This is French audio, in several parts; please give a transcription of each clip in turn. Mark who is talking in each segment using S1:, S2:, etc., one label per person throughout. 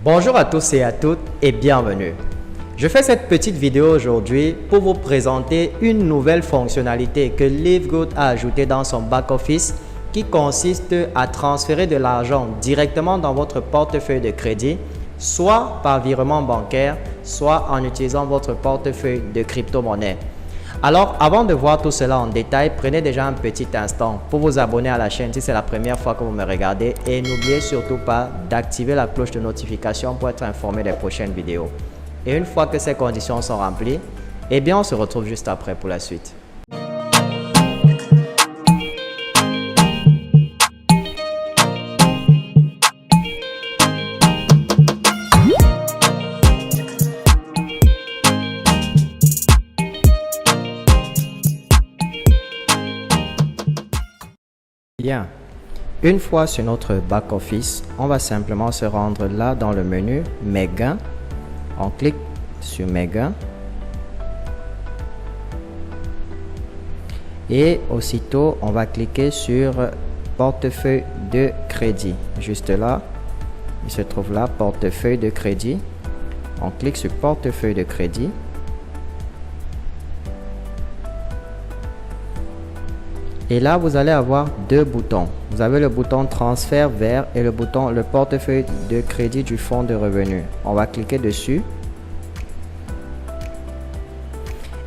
S1: Bonjour à tous et à toutes et bienvenue. Je fais cette petite vidéo aujourd'hui pour vous présenter une nouvelle fonctionnalité que Livegood a ajoutée dans son back-office qui consiste à transférer de l'argent directement dans votre portefeuille de crédit, soit par virement bancaire, soit en utilisant votre portefeuille de crypto-monnaie. Alors, avant de voir tout cela en détail, prenez déjà un petit instant pour vous abonner à la chaîne si c'est la première fois que vous me regardez et n'oubliez surtout pas d'activer la cloche de notification pour être informé des prochaines vidéos. Et une fois que ces conditions sont remplies, eh bien on se retrouve juste après pour la suite. Bien, une fois sur notre back-office, on va simplement se rendre là dans le menu Mes gains. On clique sur Mes gains. Et aussitôt, on va cliquer sur Portefeuille de crédit. Juste là, il se trouve là, Portefeuille de crédit. On clique sur Portefeuille de crédit. Et là, vous allez avoir deux boutons. Vous avez le bouton transfert vers et le bouton le portefeuille de crédit du fonds de revenus. On va cliquer dessus.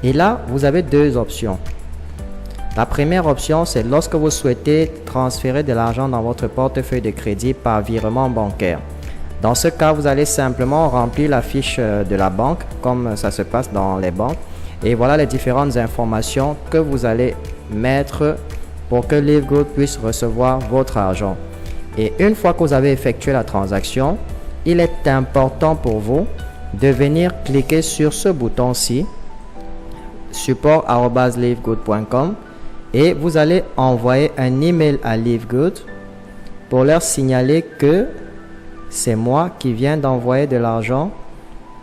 S1: Et là, vous avez deux options. La première option, c'est lorsque vous souhaitez transférer de l'argent dans votre portefeuille de crédit par virement bancaire. Dans ce cas, vous allez simplement remplir la fiche de la banque, comme ça se passe dans les banques. Et voilà les différentes informations que vous allez mettre pour que Livegood puisse recevoir votre argent. Et une fois que vous avez effectué la transaction, il est important pour vous de venir cliquer sur ce bouton-ci, support@livegood.com, et vous allez envoyer un email à Livegood pour leur signaler que c'est moi qui viens d'envoyer de l'argent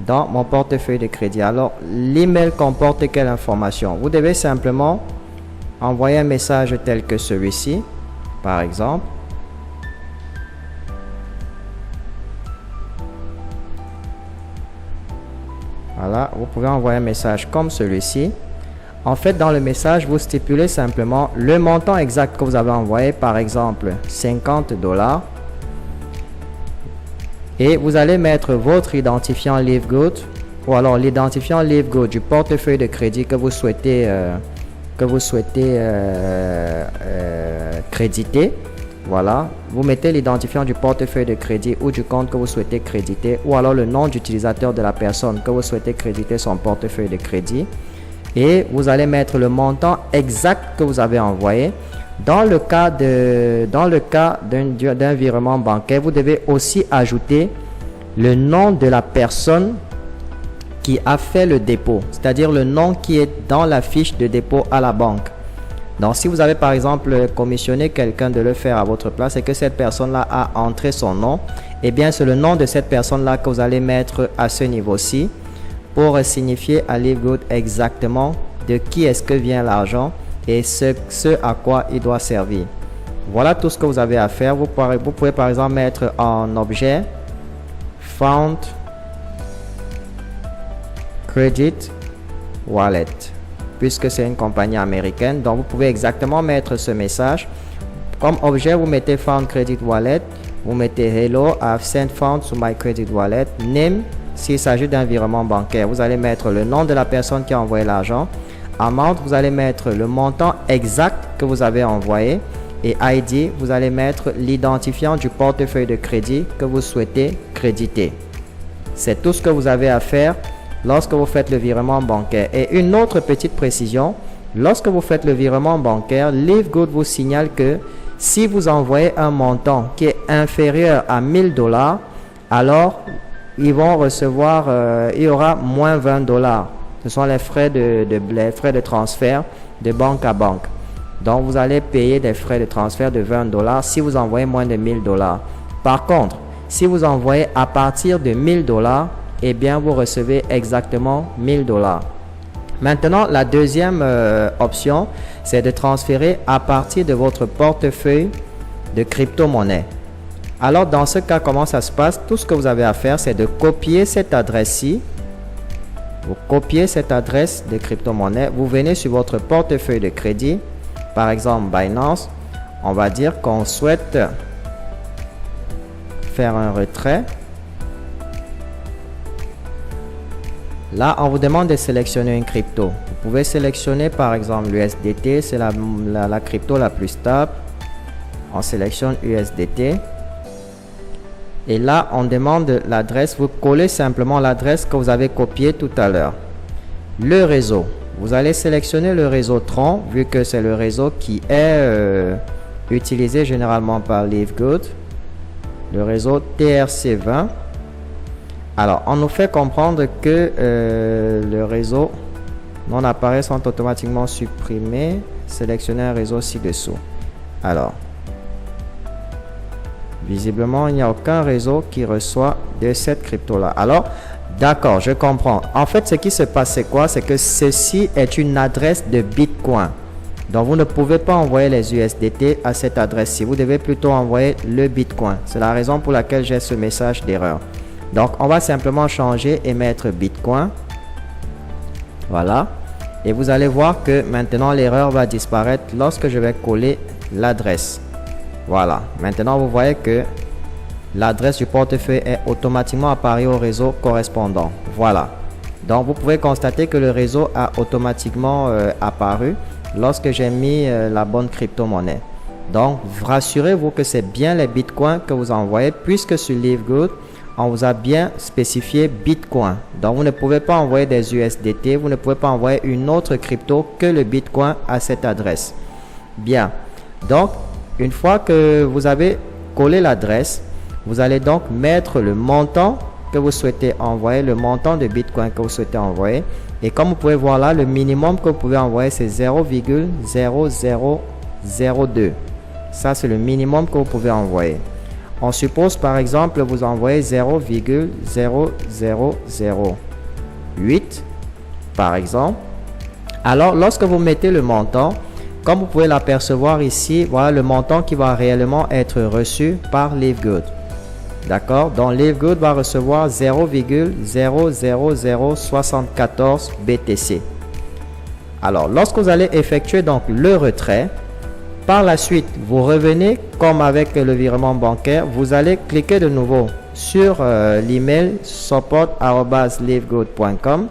S1: dans mon portefeuille de crédit. Alors, l'email comporte quelle information? Vous devez simplement envoyer un message tel que celui-ci, par exemple. Voilà, vous pouvez envoyer un message comme celui-ci. En fait, dans le message, vous stipulez simplement le montant exact que vous avez envoyé, par exemple 50 $. Et vous allez mettre votre identifiant Livegood ou alors l'identifiant Livegood du portefeuille de crédit que vous souhaitez créditer. Voilà, vous mettez l'identifiant du portefeuille de crédit ou du compte que vous souhaitez créditer ou alors le nom d'utilisateur de la personne que vous souhaitez créditer son portefeuille de crédit et vous allez mettre le montant exact que vous avez envoyé. Dans le cas d'un virement bancaire, vous devez aussi ajouter le nom de la personne qui a fait le dépôt, c'est-à-dire le nom qui est dans la fiche de dépôt à la banque. Donc, si vous avez par exemple commissionné quelqu'un de le faire à votre place et que cette personne-là a entré son nom, eh bien, c'est le nom de cette personne-là que vous allez mettre à ce niveau-ci pour signifier à Livegood exactement de qui est-ce que vient l'argent et ce à quoi il doit servir. Voilà tout ce que vous avez à faire. Vous pouvez par exemple mettre en objet Found Credit Wallet, puisque c'est une compagnie américaine. Donc, vous pouvez exactement mettre ce message. Comme objet, vous mettez Found Credit Wallet. Vous mettez Hello, I've sent funds to my credit wallet. Name, s'il s'agit d'un virement bancaire, vous allez mettre le nom de la personne qui a envoyé l'argent. Amount, vous allez mettre le montant exact que vous avez envoyé. Et ID, vous allez mettre l'identifiant du portefeuille de crédit que vous souhaitez créditer. C'est tout ce que vous avez à faire lorsque vous faites le virement bancaire. Et une autre petite précision, lorsque vous faites le virement bancaire, Livegood vous signale que si vous envoyez un montant qui est inférieur à 1000 $, alors ils vont recevoir, il y aura moins 20 $. Ce sont les frais de transfert de banque à banque. Donc, vous allez payer des frais de transfert de 20 $ si vous envoyez moins de 1000 $. Par contre, si vous envoyez à partir de 1000 $, eh bien, vous recevez exactement 1000 $. Maintenant, la deuxième option, c'est de transférer à partir de votre portefeuille de crypto-monnaie. Alors dans ce cas, comment ça se passe? Tout ce que vous avez à faire, c'est de copier cette adresse-ci. Vous copiez cette adresse de crypto-monnaie. Vous venez sur votre portefeuille de crédit. Par exemple, Binance. On va dire qu'on souhaite faire un retrait. Là, on vous demande de sélectionner une crypto. Vous pouvez sélectionner par exemple l'USDT. C'est la crypto la plus stable. On sélectionne USDT. Et là, on demande l'adresse. Vous collez simplement l'adresse que vous avez copiée tout à l'heure. Le réseau. Vous allez sélectionner le réseau Tron, vu que c'est le réseau qui est utilisé généralement par Livegood. Le réseau TRC20. Alors, on nous fait comprendre que le réseau non appareils sont automatiquement supprimés. Sélectionnez un réseau ci-dessous. Alors, visiblement, il n'y a aucun réseau qui reçoit de cette crypto-là. Alors, d'accord, je comprends. En fait, ce qui se passe, c'est quoi? C'est que ceci est une adresse de Bitcoin. Donc, vous ne pouvez pas envoyer les USDT à cette adresse-ci. Vous devez plutôt envoyer le Bitcoin. C'est la raison pour laquelle j'ai ce message d'erreur. Donc, on va simplement changer et mettre Bitcoin. Voilà. Et vous allez voir que maintenant, l'erreur va disparaître lorsque je vais coller l'adresse. Voilà. Maintenant, vous voyez que l'adresse du portefeuille est automatiquement apparue au réseau correspondant. Voilà. Donc, vous pouvez constater que le réseau a automatiquement apparu lorsque j'ai mis la bonne crypto-monnaie. Donc, rassurez-vous que c'est bien les bitcoins que vous envoyez, puisque sur Livegood, on vous a bien spécifié Bitcoin. Donc, vous ne pouvez pas envoyer des USDT, vous ne pouvez pas envoyer une autre crypto que le Bitcoin à cette adresse. Bien. Donc, une fois que vous avez collé l'adresse, vous allez donc mettre le montant que vous souhaitez envoyer, le montant de Bitcoin que vous souhaitez envoyer. Et comme vous pouvez voir là, le minimum que vous pouvez envoyer, c'est 0,0002. Ça, c'est le minimum que vous pouvez envoyer. On suppose par exemple vous envoyez 0,0008 par exemple. Alors lorsque vous mettez le montant, comme vous pouvez l'apercevoir ici, voilà le montant qui va réellement être reçu par Livegood. D'accord? Donc Livegood va recevoir 0,00074 BTC. Alors lorsque vous allez effectuer donc le retrait, par la suite, vous revenez comme avec le virement bancaire, vous allez cliquer de nouveau sur l'email support@livegood.com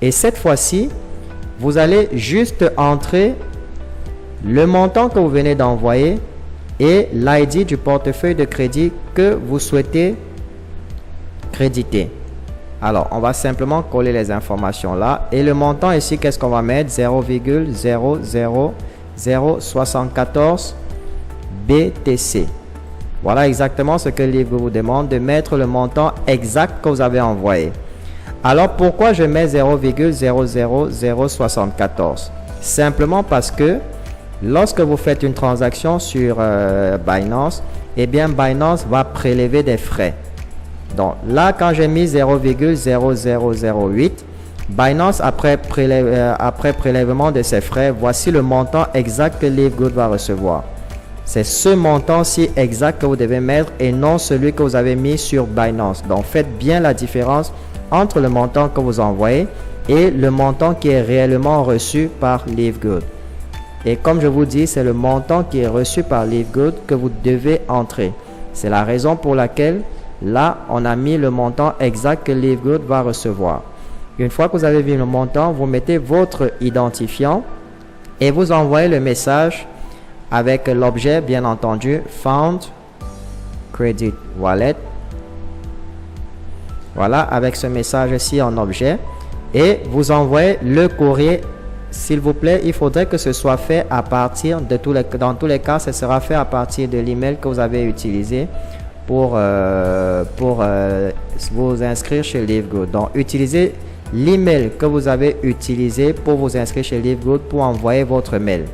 S1: et cette fois-ci, vous allez juste entrer le montant que vous venez d'envoyer et l'ID du portefeuille de crédit que vous souhaitez créditer. Alors, on va simplement coller les informations là et le montant ici, qu'est-ce qu'on va mettre? 0,00074 BTC. Voilà exactement ce que Livegood vous demande, de mettre le montant exact que vous avez envoyé. Alors pourquoi je mets 0,00074? Simplement parce que lorsque vous faites une transaction sur Binance, eh bien Binance va prélever des frais. Donc là, quand j'ai mis 0,0008, Binance, après prélèvement de ses frais, voici le montant exact que Livegood va recevoir. C'est ce montant-ci exact que vous devez mettre et non celui que vous avez mis sur Binance. Donc, faites bien la différence entre le montant que vous envoyez et le montant qui est réellement reçu par Livegood. Et comme je vous dis, c'est le montant qui est reçu par Livegood que vous devez entrer. C'est la raison pour laquelle, là, on a mis le montant exact que Livegood va recevoir. Une fois que vous avez vu le montant, vous mettez votre identifiant et vous envoyez le message avec l'objet, bien entendu, Found Credit Wallet. Voilà, avec ce message-ci en objet. Et vous envoyez le courrier. S'il vous plaît, il faudrait que ce soit fait à partir de dans tous les cas, ce sera fait à partir de l'email que vous avez utilisé pour vous inscrire chez Livegood. Donc, utilisez l'email que vous avez utilisé pour vous inscrire chez Livegood pour envoyer votre mail.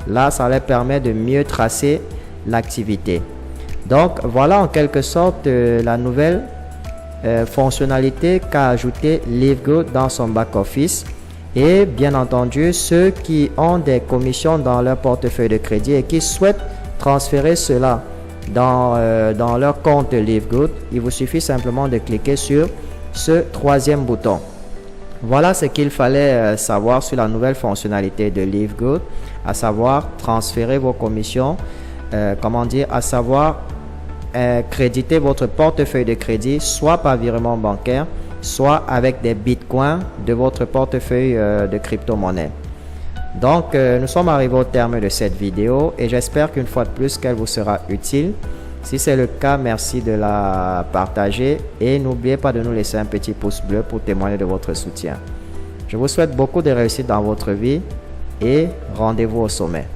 S1: Là, ça leur permet de mieux tracer l'activité. Donc, voilà en quelque sorte la nouvelle fonctionnalité qu'a ajouté Livegood dans son back-office. Et bien entendu, ceux qui ont des commissions dans leur portefeuille de crédit et qui souhaitent transférer cela dans leur compte Livegood, il vous suffit simplement de cliquer sur ce troisième bouton. Voilà ce qu'il fallait savoir sur la nouvelle fonctionnalité de Livegood, à savoir transférer vos commissions, à savoir créditer votre portefeuille de crédit soit par virement bancaire, soit avec des bitcoins de votre portefeuille de crypto-monnaie. Donc, nous sommes arrivés au terme de cette vidéo et j'espère qu'une fois de plus qu'elle vous sera utile. Si c'est le cas, merci de la partager et n'oubliez pas de nous laisser un petit pouce bleu pour témoigner de votre soutien. Je vous souhaite beaucoup de réussite dans votre vie et rendez-vous au sommet.